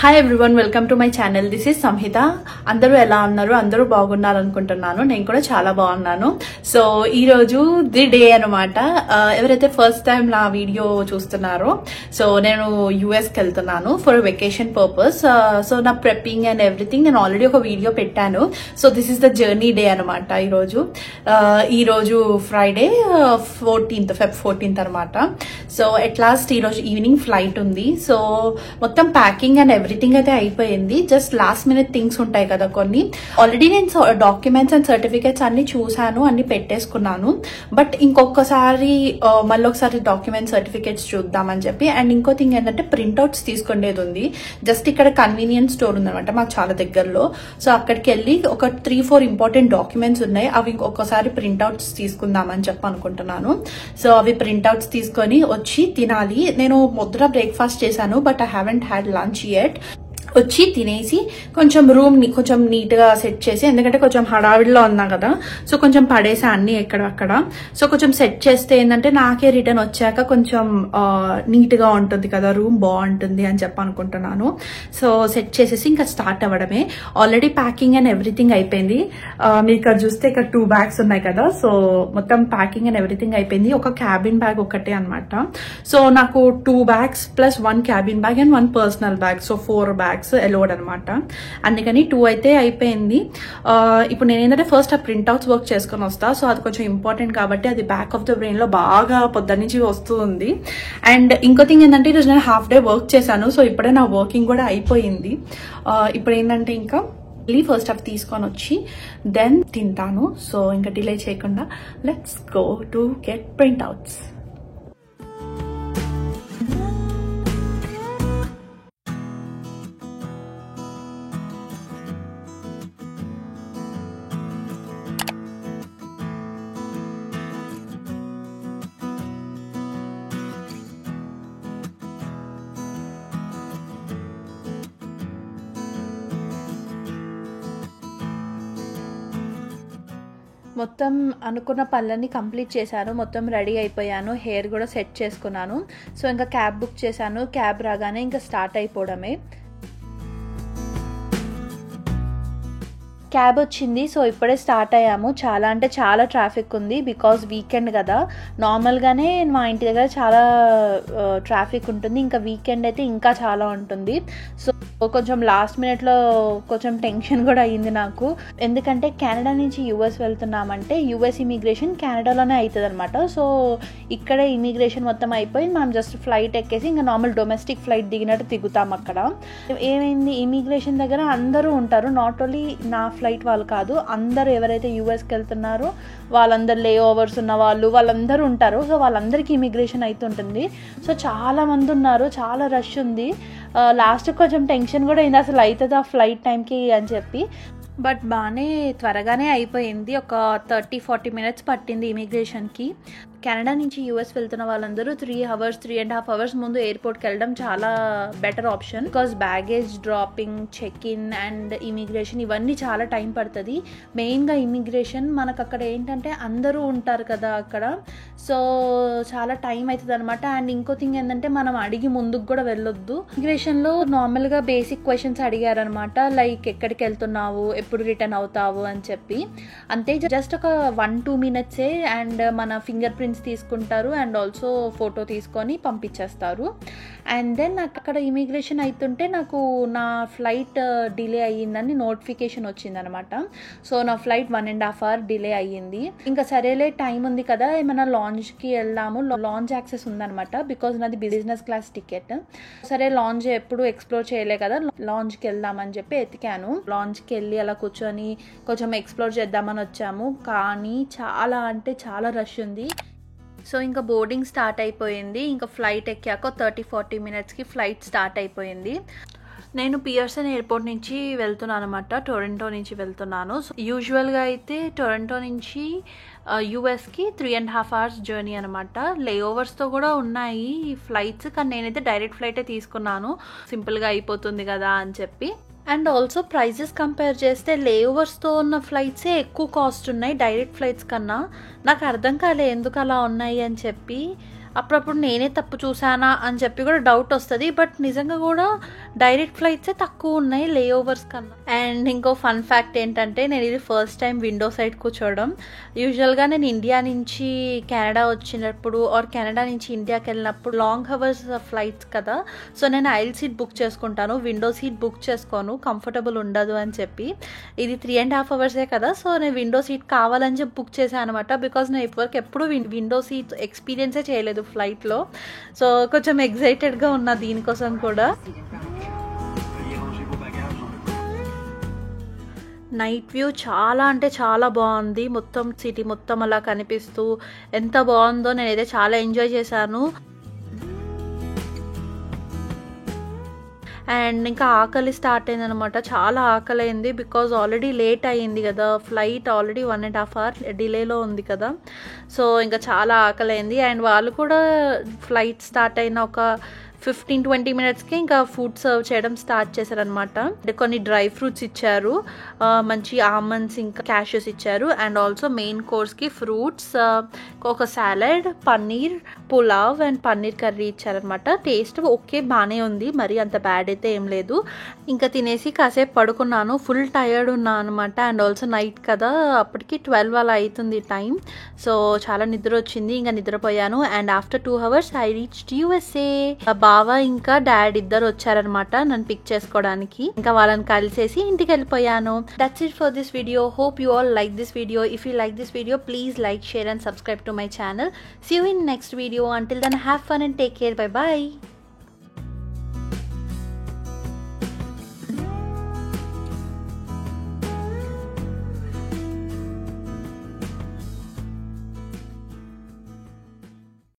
Hi everyone, welcome to my channel. This is Samhita. అందరూ ఎలా ఉన్నారు? అందరూ బాగున్నారు అనుకుంటున్నాను. నేను కూడా చాలా బాగున్నాను. సో ఈ రోజు ది డే అనమాట. ఎవరైతే ఫస్ట్ టైం నా వీడియో చూస్తున్నారో, సో నేను యుఎస్కి వెళ్తున్నాను ఫర్ వెకేషన్ పర్పస్. సో నా ప్రెప్పింగ్ అండ్ ఎవ్రీథింగ్ నేను ఆల్రెడీ ఒక వీడియో పెట్టాను. So this is the journey day అనమాట. ఈరోజు ఫ్రైడే 14th అనమాట. సో ఎట్ లాస్ట్ ఈరోజు ఈవినింగ్ ఫ్లైట్ ఉంది. సో మొత్తం ప్యాకింగ్ అండ్ ఎవ్రీథింగ్ అయితే అయిపోయింది. జస్ట్ లాస్ట్ మినిట్ థింగ్స్ ఉంటాయి కదా కొన్ని. ఆల్రెడీ నేను డాక్యుమెంట్స్ అండ్ సర్టిఫికేట్స్ అన్ని చూసాను, అన్ని పెట్టేసుకున్నాను. బట్ ఇంకొకసారి మళ్ళీ ఒకసారి డాక్యుమెంట్స్ సర్టిఫికేట్స్ చూద్దామని చెప్పి. అండ్ ఇంకో థింగ్ ఏంటంటే ప్రింట్అవుట్స్ తీసుకునేది ఉంది. జస్ట్ ఇక్కడ కన్వీనియన్స్ స్టోర్ ఉందనమాట మాకు చాలా దగ్గరలో. సో అక్కడికి వెళ్ళి ఒక 3-4 ఇంపార్టెంట్ డాక్యుమెంట్స్ ఉన్నాయి. అవి ఇంకొకసారి ప్రింట్అవుట్స్ తీసుకుందామని చెప్పి అనుకుంటున్నాను. సో అవి ప్రింట్అవుట్స్ తీసుకొని వచ్చి తినాలి. నేను పొద్దున బ్రేక్ఫాస్ట్ చేశాను, but I haven't had lunch yet. వచ్చి తినేసి కొంచెం రూమ్ ని కొంచెం నీట్ గా సెట్ చేసి, ఎందుకంటే కొంచెం హడావిడిలో ఉన్నా కదా, సో కొంచెం పడేసా అన్ని ఎక్కడక్కడ. సో కొంచెం సెట్ చేస్తే ఏంటంటే నాకే రిటర్న్ వచ్చాక కొంచెం నీట్ గా ఉంటుంది కదా, రూమ్ బాగుంటుంది అని చెప్పి అనుకుంటున్నాను. సో సెట్ చేసేసి ఇంకా స్టార్ట్ అవ్వడమే. ఆల్రెడీ ప్యాకింగ్ అండ్ ఎవ్రీథింగ్ అయిపోయింది. మీరు ఇక్కడ చూస్తే ఇక్కడ 2 బ్యాగ్స్ ఉన్నాయి కదా, సో మొత్తం ప్యాకింగ్ అండ్ ఎవ్రీథింగ్ అయిపోయింది. ఒక క్యాబిన్ బ్యాగ్ ఒకటే అనమాట. సో నాకు 2 bags plus 1 cabin bag and 1 personal bag, so 4 bags ఎలోడ్ అనమాట. అందుకని 2 అయితే అయిపోయింది. ఇప్పుడు నేను ఏంటంటే ఫస్ట్ ఆ ప్రింట్అవుట్స్ వర్క్ చేసుకొని వస్తా. సో అది కొంచెం ఇంపార్టెంట్ కాబట్టి అది బ్యాక్ ఆఫ్ ద బ్రెయిన్ లో బాగా పొద్దున్న నుంచి వస్తూ ఉంది. అండ్ ఇంకో థింగ్ ఏంటంటే ఈరోజు నేను హాఫ్ డే వర్క్ చేశాను. సో ఇప్పుడే నా వర్కింగ్ కూడా అయిపోయింది. ఇప్పుడు ఏంటంటే ఇంకా ఫస్ట్ హాఫ్ తీసుకొని వచ్చి దెన్ తింటాను. సో ఇంకా డిలే చేయకుండా let's go to get printouts. మొత్తం అనుకున్న పనులన్నీ కంప్లీట్ చేశాను. మొత్తం రెడీ అయిపోయాను. హెయిర్ కూడా సెట్ చేసుకున్నాను. సో ఇంకా క్యాబ్ బుక్ చేశాను. క్యాబ్ రాగానే ఇంకా స్టార్ట్ అయిపోవడమే. క్యాబ్ వచ్చింది. సో ఇప్పుడే స్టార్ట్ అయ్యాము. చాలా అంటే చాలా ట్రాఫిక్ ఉంది, బికాజ్ వీకెండ్ కదా. నార్మల్గానే మా ఇంటి దగ్గర చాలా ట్రాఫిక్ ఉంటుంది, ఇంకా వీకెండ్ అయితే ఇంకా చాలా ఉంటుంది. సో కొంచెం లాస్ట్ మినిట్లో కొంచెం టెన్షన్ కూడా అయ్యింది నాకు. ఎందుకంటే కెనడా నుంచి యుఎస్ వెళ్తున్నామంటే యుఎస్ ఇమిగ్రేషన్ కెనడాలోనే అవుతుంది అనమాట. సో ఇక్కడే ఇమిగ్రేషన్ మొత్తం అయిపోయి మనం జస్ట్ ఫ్లైట్ ఎక్కేసి ఇంకా నార్మల్ డొమెస్టిక్ ఫ్లైట్ దిగినట్టు దిగుతాం. అక్కడ ఏమైంది, ఇమిగ్రేషన్ దగ్గర అందరూ ఉంటారు. నాట్ ఓన్లీ నా ఫ్లైట్ వాళ్ళు కాదు, అందరూ ఎవరైతే యూఎస్కి వెళ్తున్నారో వాళ్ళందరూ లే ఓవర్స్ ఉన్న వాళ్ళందరూ ఉంటారు. సో వాళ్ళందరికీ ఇమిగ్రేషన్ అవుతుంటుంది. సో చాలా మంది ఉన్నారు, చాలా రష్ ఉంది. లాస్ట్ కొంచెం టెన్షన్ కూడా అయింది, అసలు అవుతుందా ఫ్లైట్ టైంకి అని చెప్పి. బట్ బాగానే త్వరగానే అయిపోయింది. ఒక 30-40 మినిట్స్ పట్టింది ఇమిగ్రేషన్కి. కెనడా నుంచి యూఎస్ వెళ్తున్న వాళ్ళందరూ 3.5 అవర్స్ ముందు ఎయిర్పోర్ట్కి వెళ్ళడం చాలా better option. Because baggage dropping, check in and immigration ఇవన్నీ చాలా టైం పడుతుంది. మెయిన్గా ఇమిగ్రేషన్ మనకు అక్కడ ఏంటంటే అందరూ ఉంటారు కదా అక్కడ, సో చాలా టైం అవుతుంది అనమాట. అండ్ ఇంకో థింగ్ ఏంటంటే మనం అడిగి ముందుకు కూడా వెళ్ళొద్దు. ఇమిగ్రేషన్లో నార్మల్గా బేసిక్ క్వశ్చన్స్ అడిగారనమాట, లైక్ ఎక్కడికి వెళ్తున్నావు, ఎప్పుడు రిటర్న్ అవుతావు అని చెప్పి. అంతే, జస్ట్ ఒక 1-2 మినిట్సే. అండ్ మన ఫింగర్ ప్రింట్స్ తీసుకుంటారు అండ్ ఆల్సో ఫోటో తీసుకొని పంపించేస్తారు. అండ్ దెన్ నాకు అక్కడ ఇమిగ్రేషన్ అవుతుంటే నాకు నా ఫ్లైట్ డిలే అయ్యిందని నోటిఫికేషన్ వచ్చిందనమాట. సో నా ఫ్లైట్ 1.5 అవర్ డిలే అయ్యింది. ఇంకా సరేలే టైం ఉంది కదా, ఏమైనా లాంజ్కి వెళ్దాము. లాంజ్ యాక్సెస్ ఉందనమాట, బికాజ్ నాది బిజినెస్ క్లాస్ టికెట్. సరే లాంజ్ ఎప్పుడు ఎక్స్ప్లోర్ చేయలే కదా, లాంజ్కి వెళ్దామని చెప్పి ఎతికాను. లాంజ్కి వెళ్ళి అలా కూర్చొని కొంచెం ఎక్స్ప్లోర్ చేద్దామని వచ్చాము. కానీ చాలా అంటే చాలా రష్ ఉంది. సో ఇంకా బోర్డింగ్ స్టార్ట్ అయిపోయింది. ఇంకా ఫ్లైట్ ఎక్కాక 30-40 మినిట్స్కి ఫ్లైట్ స్టార్ట్ అయిపోయింది. నేను పియర్సన్ ఎయిర్పోర్ట్ నుంచి వెళ్తున్నాను అనమాట, టొరంటో నుంచి వెళ్తున్నాను. సో యూజువల్గా అయితే టొరంటో నుంచి యూఎస్కి 3.5 అవర్స్ జర్నీ అనమాట. లే ఓవర్స్తో కూడా ఉన్నాయి ఫ్లైట్స్, కానీ నేనైతే డైరెక్ట్ ఫ్లైటే తీసుకున్నాను, సింపుల్గా అయిపోతుంది కదా అని చెప్పి. అండ్ ఆల్సో ప్రైజెస్ కంపేర్ చేస్తే లేఓవర్స్తో ఉన్న ఫ్లైట్సే ఎక్కువ కాస్ట్ ఉన్నాయి డైరెక్ట్ ఫ్లైట్స్ కన్నా. నాకు అర్థం కాలే ఎందుకు అలా ఉన్నాయి అని చెప్పి. అప్పుడప్పుడు నేనే తప్పు చూసానా అని చెప్పి కూడా డౌట్ వస్తుంది. బట్ నిజంగా కూడా డైరెక్ట్ ఫ్లైట్సే తక్కువ ఉన్నాయి లే ఓవర్స్ కన్నా. అండ్ ఇంకో ఫన్ ఫ్యాక్ట్ ఏంటంటే నేను ఇది ఫస్ట్ టైం విండో సైడ్ కూర్చోవడం. యూజువల్గా నేను ఇండియా నుంచి కెనడా వచ్చినప్పుడు ఆర్ కెనడా నుంచి ఇండియాకి వెళ్ళినప్పుడు లాంగ్ అవర్స్ ఫ్లైట్స్ కదా, సో నేను ఐల్ సీట్ బుక్ చేసుకుంటాను, విండో సీట్ బుక్ చేసుకోను, కంఫర్టబుల్ ఉండదు అని చెప్పి. ఇది 3.5 అవర్సే కదా, సో నేను విండో సీట్ కావాలని చెప్పి బుక్ చేశాను అనమాట. బికాజ్ నేను ఇప్పటివరకు ఎప్పుడు విండో సీట్ ఎక్స్పీరియన్సే చేయలేదు ఫ్లైట్లో, సో కొంచెం ఎగ్జైటెడ్గా ఉన్నా దీనికోసం కూడా. నైట్ వ్యూ చాలా అంటే చాలా బాగుంది, మొత్తం సిటీ మొత్తం అలా కనిపిస్తూ ఎంత బాగుందో. నేనైతే చాలా ఎంజాయ్ చేశాను. అండ్ ఇంకా ఆకలి స్టార్ట్ అయిందనమాట, చాలా ఆకలి అయింది. బికాజ్ ఆల్రెడీ లేట్ అయ్యింది కదా, ఫ్లైట్ ఆల్రెడీ 1.5 అవర్ డిలేలో ఉంది కదా, సో ఇంకా చాలా ఆకలి అయింది. అండ్ వాళ్ళు కూడా ఫ్లైట్ స్టార్ట్ అయిన ఒక 15-20 మినిట్స్కి ఇంకా ఫుడ్ సర్వ్ చేయడం స్టార్ట్ చేశారనమాట. కొన్ని డ్రై ఫ్రూట్స్ ఇచ్చారు, మంచి ఆల్మండ్స్ ఇంకా క్యాష్యూస్ ఇచ్చారు. అండ్ ఆల్సో మెయిన్ కోర్స్కి ఫ్రూట్స్, ఒక salad, paneer pulao and paneer curry ఇచ్చారనమాట. టేస్ట్ ఓకే బాగానే ఉంది, మరి అంత బ్యాడ్ అయితే ఏం లేదు. ఇంకా తినేసి కాసేపు పడుకున్నాను, ఫుల్ టైర్డ్ ఉన్నాను అనమాట. అండ్ ఆల్సో నైట్ కదా, అప్పటికి 12 అలా అవుతుంది టైం, సో చాలా నిద్ర వచ్చింది, ఇంకా నిద్రపోయాను. And after 2 hours I reached USA. బావ ఇంకా డాడ్ ఇద్దరు వచ్చారనమాట నన్ను పిక్ చేసుకోవడానికి. ఇంకా వాళ్ళని కలిసేసి ఇంటికి వెళ్ళిపోయాను. That's it for this video. Hope you all like this video. If you like this video, please like, share and subscribe to my channel. See you in next video. Until then, have fun and take care. Bye bye.